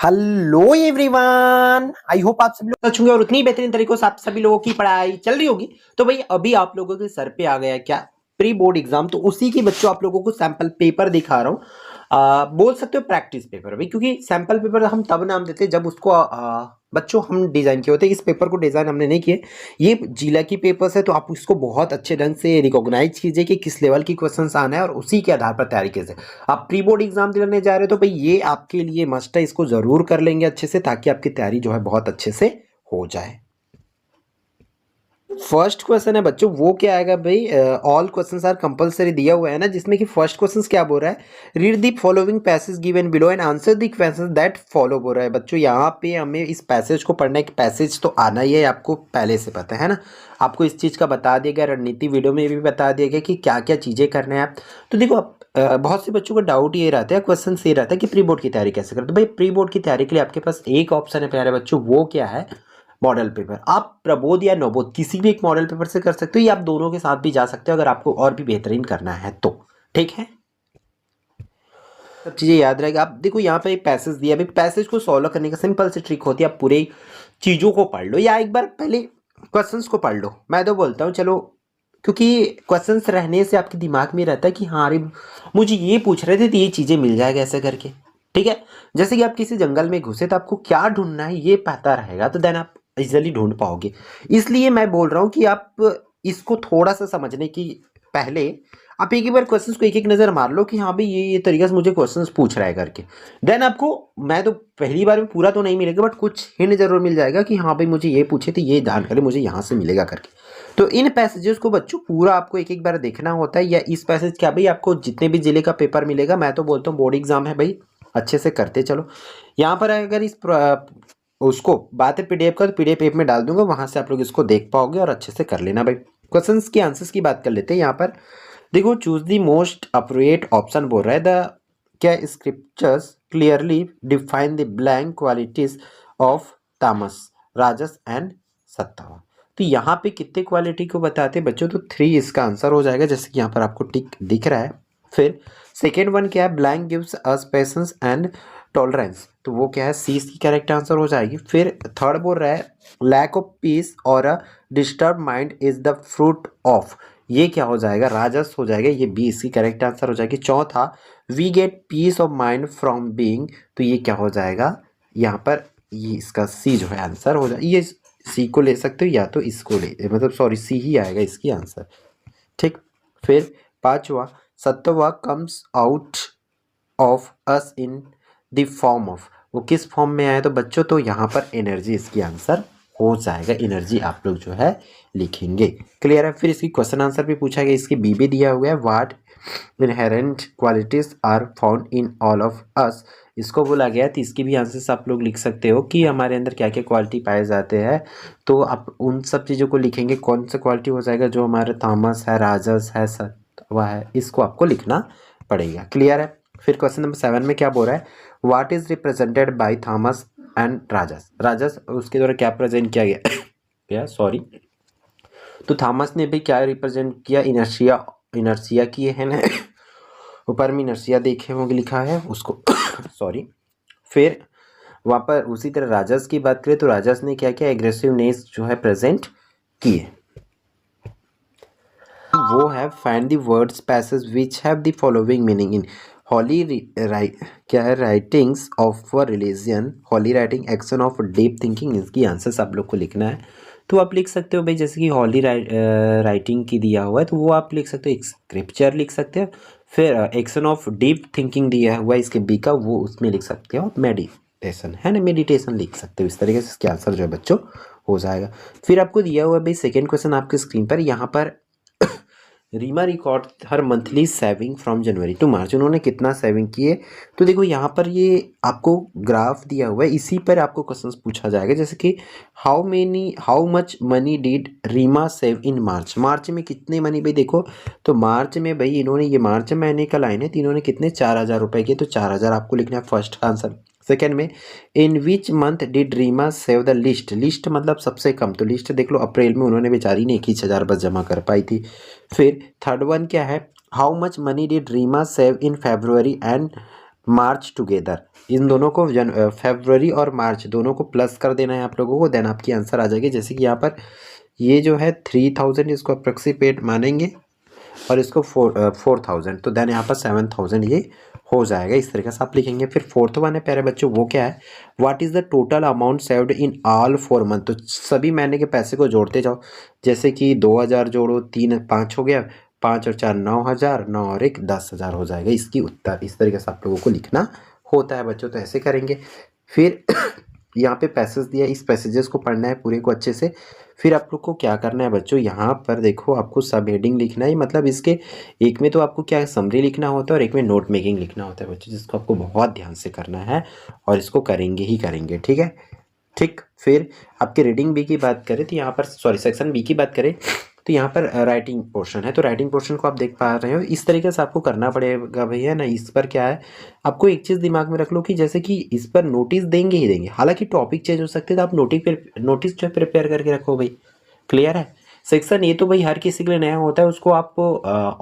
Hello everyone, I hope आप सभी लोग अच्छे होंगे और उतनी बेहतरीन तरीकों से आप सभी लोगों की पढ़ाई चल रही होगी। तो भाई अभी आप लोगों के सर पे आ गया क्या, प्री बोर्ड एग्जाम। तो उसी की बच्चों आप लोगों को सैंपल पेपर दिखा रहा हूँ। बोल सकते हो प्रैक्टिस पेपर भाई, क्योंकि सैंपल पेपर हम तब नाम देते हैं जब उसको बच्चों हम डिजाइन किए होते हैं। इस पेपर को डिजाइन हमने नहीं किए, ये जिला की पेपर्स है, तो आप उसको बहुत अच्छे ढंग से रिकॉग्नाइज कीजिए कि किस लेवल की क्वेश्चंस आना है और उसी के आधार पर तैयारी कीजिए। आप प्री बोर्ड एग्जाम देने जा रहे हो तो भाई ये आपके लिए मस्ट है, इसको जरूर कर लेंगे अच्छे से, ताकि आपकी तैयारी जो है बहुत अच्छे से हो जाए। फर्स्ट क्वेश्चन है बच्चों, वो क्या आएगा भाई, ऑल क्वेश्चंस आर कंपलसरी दिया हुआ है ना, जिसमें कि फर्स्ट क्वेश्चन क्या बोल रहा है, read the following passage given below and answer the questions that follow बोल रहा है। बच्चों यहाँ पे हमें इस पैसेज को पढ़ना है कि पैसेज तो आना ही है, आपको पहले से पता है ना। आपको इस चीज़ का बता दिया गया, रणनीति वीडियो में भी बता दिया गया कि क्या क्या चीज़ें करना है आप। तो देखो बहुत से बच्चों का डाउट ये रहता है, क्वेश्चन ये रहता है कि प्री बोर्ड की तैयारी कैसे करें। तो भाई प्री बोर्ड की तैयारी के लिए आपके पास एक ऑप्शन है प्यारे बच्चों, वो क्या है, मॉडल पेपर। आप प्रबोध या नवोध किसी भी एक मॉडल पेपर से कर सकते हो, या आप दोनों के साथ भी जा सकते हो अगर आपको और भी बेहतरीन करना है तो। ठीक है, सब चीज़ें याद रहेगा। आप देखो यहाँ पे एक पैसेज दिया, अभी पैसेज को सॉल्व करने का सिंपल सी ट्रिक होती है, आप पूरे चीज़ों को पढ़ लो या एक बार पहले क्वेश्चंस को पढ़ लो। मैं तो बोलता हूँ चलो, क्योंकि क्वेश्चंस रहने से आपके दिमाग में रहता है कि हाँ अरे मुझे ये पूछ रहे थे तो ये चीज़ें मिल जाएगा ऐसे करके। ठीक है, जैसे कि आप किसी जंगल में घुसे तो आपको क्या ढूंढना है ये पता रहेगा, तो देन आप इजिली ढूंढ पाओगे। इसलिए मैं बोल रहा हूँ कि आप इसको थोड़ा सा समझने की पहले आप एक ही बार क्वेश्चंस को एक एक नज़र मार लो कि हाँ भाई ये तरीके से मुझे क्वेश्चंस पूछ रहा है करके। देन आपको, मैं तो पहली बार में पूरा तो नहीं मिलेगा बट कुछ हिंट जरूर मिल जाएगा कि हाँ भाई मुझे ये पूछे तो ये जानकारी मुझे यहाँ से मिलेगा करके। तो इन पैसेजेस को बच्चों पूरा आपको एक एक बार देखना होता है, या इस पैसेज क्या भाई आपको जितने भी जिले का पेपर मिलेगा, मैं तो बोलता हूँ बोर्ड एग्जाम है भाई, अच्छे से करते चलो। यहाँ पर अगर उसको बात है पीडीएफ का, तो पीडीएफ ऐप में डाल दूंगा, वहां से आप लोग इसको देख पाओगे और अच्छे से कर लेना भाई। क्वेश्चंस की आंसर्स की बात कर लेते हैं। यहाँ पर देखो, choose the most appropriate option बोल रहा है, द क्या scriptures clearly define the blank qualities of तामस, राजस एंड सत्तावा। तो यहाँ पे कितने क्वालिटी को बताते हैं बच्चों, तो 3 इसका आंसर हो जाएगा, जैसे कि यहाँ पर आपको टिक दिख रहा है। फिर सेकेंड वन क्या है, blank gives us patience and tolerance, तो वो क्या है, सी इसकी करेक्ट आंसर हो जाएगी। फिर थर्ड बोल रहा है, लैक ऑफ पीस और a disturb mind is the fruit of, ये क्या हो जाएगा, राजस हो जाएगा, ये बी इसकी करेक्ट आंसर हो जाएगी। चौथा, we get peace of mind from being, तो ये क्या हो जाएगा यहाँ पर, ये इसका सी जो है आंसर हो जाएगा। ये सी को ले सकते हो या तो इसको ले, मतलब सॉरी सी ही आएगा इसकी आंसर। ठीक, फिर पांचवा, सत्वा comes out of us in the form of, वो किस फॉर्म में आया तो बच्चों, तो यहाँ पर एनर्जी इसकी आंसर हो जाएगा। एनर्जी आप लोग जो है लिखेंगे। क्लियर है। फिर इसकी क्वेश्चन आंसर भी पूछा गया, इसकी बी भी दिया हुआ है, what inherent qualities are found in all of us, इसको बोला गया। तो इसकी भी आंसर्स आप लोग लिख सकते हो कि हमारे अंदर क्या क्या क्वालिटी पाए जाते हैं, तो आप उन सब चीज़ों को लिखेंगे। कौन सा क्वालिटी हो जाएगा, जो हमारे तामस है, राजस है, सत्वा है, इसको आपको लिखना पड़ेगा। क्लियर है। फिर क्वेश्चन नंबर 7 में क्या बोल रहा है, what is represented by Thomas and राजस, राजस उसके द्वारा क्या प्रेजेंट किया गया क्या सॉरी, तो थॉमस ने भी क्या रिप्रेजेंट किया, इनर्शिया, इनर्शिया की है ना ऊपर में इनर्शिया देखे होंगे लिखा है उसको सॉरी। फिर वहाँ पर उसी तरह राजस की बात करें तो राजस ने क्या किया, एग्रेसिवनेस जो है प्रेजेंट किए। वो है find the words passage which have the following meaning in holy क्या है, writings of religion, holy writing, action of deep thinking, इसकी आंसर्स आप लोग को लिखना है। तो आप लिख सकते हो भाई, जैसे कि हॉली राइटिंग की दिया हुआ है तो वो आप लिख सकते हो, एक स्क्रिप्चर लिख सकते हो। फिर एक्शन ऑफ डीप थिंकिंग दिया हुआ है इसके बी का, वो उसमें लिख सकते हो मेडिटेशन है ना, मेडिटेशन लिख सकते हो। इस तरीके से इसके आंसर जो है बच्चों हो जाएगा। फिर आपको दिया हुआ है भाई सेकेंड क्वेश्चन आपके स्क्रीन पर, यहाँ पर Reema record her monthly saving from January to March, उन्होंने कितना सेविंग किए। तो देखो यहाँ पर ये आपको ग्राफ दिया हुआ है, इसी पर आपको क्वेश्चंस पूछा जाएगा, जैसे कि how much money did Reema save in March, March में कितने मनी भाई देखो, तो मार्च में भाई इन्होंने, ये मार्च महीने का लाइन है, तो इन्होंने कितने 4,000 रुपये के, तो 4,000 आपको लिखना है फर्स्ट का आंसर। सेकेंड में, in which month did Reema save the least, least मतलब सबसे कम, तो लिस्ट देख लो अप्रैल में उन्होंने बेचारी ने 21,000 बस जमा कर पाई थी। फिर थर्ड वन क्या है, how much money did Reema save in February and March together, इन दोनों को फरवरी और मार्च दोनों को प्लस कर देना है आप लोगों को, देन आपकी आंसर आ जाएगी। जैसे कि यहाँ पर ये जो है 3000 इसको अप्रोक्सीमेट मानेंगे और इसको 4000, तो देन यहाँ पर 7000 ये हो जाएगा। इस तरीके से आप लिखेंगे। फिर फोर्थ वन है प्यारे बच्चों, वो क्या है, what is the total amount saved in all 4 month. तो सभी महीने के पैसे को जोड़ते जाओ, जैसे कि 2000 जोड़ो, 3 5 हो गया, 5 और 4 9000, 9 और 1 10,000 हो जाएगा इसकी उत्तर। इस तरीके से आप लोगों को लिखना होता है बच्चों, तो ऐसे करेंगे। फिर यहाँ पे पैसेज दिया, इस पैसेजेस को पढ़ना है पूरे को अच्छे से। फिर आप लोग को क्या करना है बच्चों, यहाँ पर देखो आपको सब हेडिंग लिखना है, मतलब इसके एक में तो आपको क्या समरी लिखना होता है और एक में नोट मेकिंग लिखना होता है बच्चों, जिसको आपको बहुत ध्यान से करना है और इसको करेंगे ही करेंगे, ठीक है। ठीक, फिर आपके रीडिंग बी की बात करें तो यहाँ पर, सॉरी सेक्शन बी की बात करें तो यहाँ पर राइटिंग पोर्शन है। तो राइटिंग पोर्शन को आप देख पा रहे हो, इस तरीके से आपको करना पड़ेगा भैया ना। इस पर क्या है, आपको एक चीज़ दिमाग में रख लो कि जैसे कि इस पर नोटिस देंगे ही देंगे, हालांकि टॉपिक चेंज हो सकते हैं, तो आप नोटिस जो प्रिपेयर करके रखो भाई। क्लियर है। सेक्शन ए तो भाई हर किसी के लिए नया होता है, उसको आपको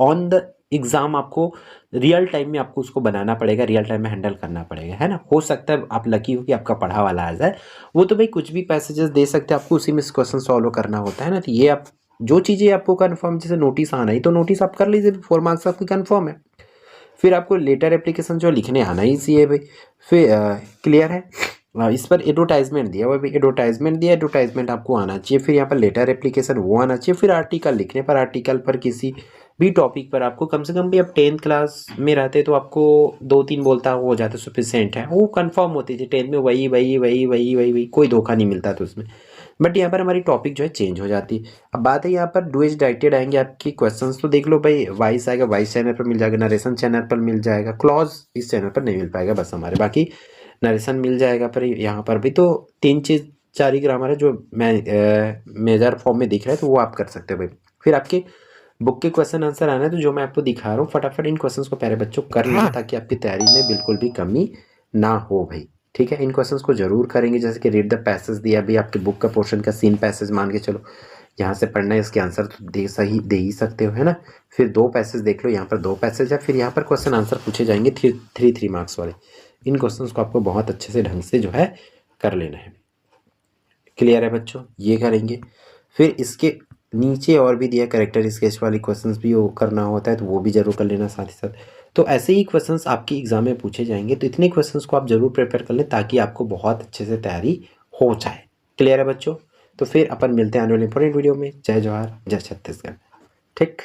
ऑन द एग्ज़ाम आपको रियल टाइम में आपको उसको बनाना पड़ेगा, रियल टाइम में हैंडल करना पड़ेगा, है ना। हो सकता है आप लकी हो कि आपका पढ़ा वाला आ जाए, वो तो भाई कुछ भी पैसेजेस दे सकते हैं आपको, उसी में क्वेश्चन सॉल्व करना होता है ना। तो ये आप जो चीज़ें आपको कन्फर्म, जैसे नोटिस आना ही, तो नोटिस आप कर लीजिए, 4 मार्क्स आपकी कन्फर्म है। फिर आपको लेटर एप्लीकेशन जो लिखने आना ही चाहिए भाई। फिर क्लियर है। इस पर एडवर्टाइजमेंट दिया हुआ है भाई, एडवर्टाइजमेंट दिया, एडवर्टाइजमेंट आपको आना चाहिए। फिर यहाँ पर लेटर एप्लीकेशन वो आना चाहिए। फिर आर्टिकल लिखने पर, आर्टिकल पर किसी भी टॉपिक पर आपको कम से कम भी, अब 10th क्लास में रहते तो आपको 2-3 बोलता हो जाता सफिशिएंट है, वो कंफर्म होती थी 10th में, वही वही वही वही वही वही, कोई धोखा नहीं मिलता था उसमें। बट यहाँ पर हमारी टॉपिक जो है चेंज हो जाती है। अब बात है यहाँ पर डू एज डायरेक्टेड आएंगे आपकी क्वेश्चंस, तो देख लो भाई, वाइस आएगा, वाइस चैनल पर मिल जाएगा, नरेशन चैनल पर मिल जाएगा, क्लॉज इस चैनल पर नहीं मिल पाएगा बस हमारे, बाकी नरेशन मिल जाएगा। पर यहाँ पर भी तो 3 चीज़ 4 ही ग्रामर है जो मेजर फॉर्म में दिख रहा है, तो वो आप कर सकते हो भाई। फिर आपके बुक के क्वेश्चन आंसर आना है, तो जो मैं आपको दिखा रहा हूँ फटाफट इन क्वेश्चंस को प्यारे बच्चों कर लेना, ताकि आपकी तैयारी में बिल्कुल भी कमी ना हो भाई। ठीक है, इन क्वेश्चंस को जरूर करेंगे, जैसे कि रीड द पैसेज दिया भी आपके बुक का पोर्शन का सीन पैसेज मान के चलो, यहाँ से पढ़ना है, इसके आंसर तो दे ही सकते हो, है ना। फिर 2 पैसेज देख लो, यहाँ पर 2 पैसेज है। फिर यहाँ पर क्वेश्चन आंसर पूछे जाएंगे 3 मार्क्स वाले। इन क्वेश्चंस को आपको बहुत अच्छे से ढंग से जो है कर लेना है। क्लियर है बच्चों, ये करेंगे। फिर इसके नीचे और भी दिया करेक्टर स्केच वाली क्वेश्चंस भी वो करना होता है, तो वो भी जरूर कर लेना साथ ही साथ। तो ऐसे ही क्वेश्चंस आपकी एग्जाम में पूछे जाएंगे, तो इतने क्वेश्चंस को आप जरूर प्रिपेयर कर लें, ताकि आपको बहुत अच्छे से तैयारी हो जाए। क्लियर है बच्चों, तो फिर अपन मिलते हैं आने वाले इंपॉर्टेंट वीडियो में। जय जवाहर, जय छत्तीसगढ़। ठीक।